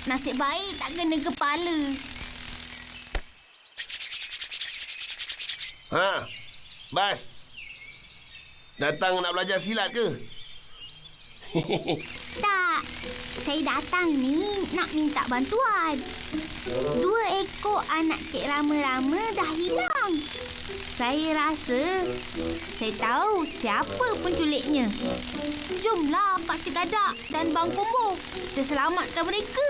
Nasib baik tak kena kepala. Bas. Datang nak belajar silat ke? Tak, saya datang ni nak minta bantuan. 2 ekor anak Cik Rama-Rama dah hilang. Saya rasa saya tahu siapa penculiknya. Jomlah Pak Cik Kadak dan Bang Kumbu. Kita selamatkan mereka.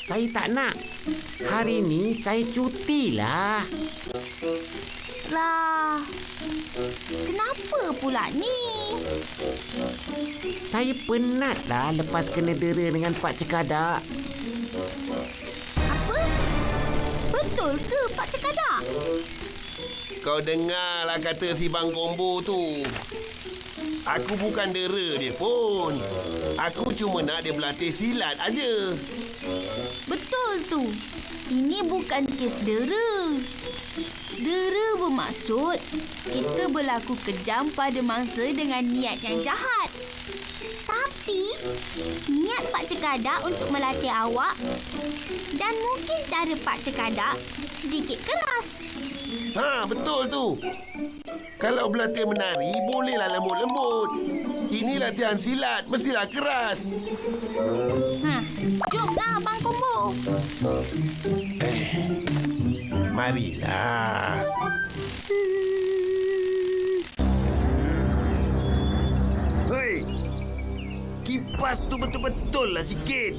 Saya tak nak. Hari ni saya cutilah. Lah, kenapa pula ni? Saya penatlah lepas kena dera dengan Pak Cekadak. Apa? Betul ke Pak Cik Kadak? Kau dengarlah kata si Bang Kombo tu. Aku bukan dera dia pun. Aku cuma nak dia berlatih silat aja. Betul tu. Ini bukan kes dera. Dera bermaksud kita berlaku kejam pada mangsa dengan niat yang jahat. Tapi niat Pak Cik Kadak untuk melatih awak dan mungkin cara Pak Cik Kadak sedikit keras. Betul tu. Kalau berlatih menari, bolehlah lembut-lembut. Ini latihan silat, mestilah keras. Jomlah Bang Kumbu. Marilah. Hei, kipas tu betul-betul lah sikit.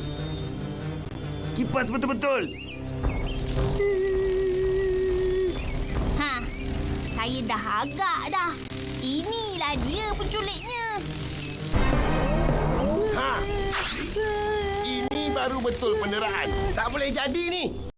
Kipas betul-betul. Saya dah agak dah. Inilah dia penculiknya. Ini baru betul penderaan. Tak boleh jadi ni.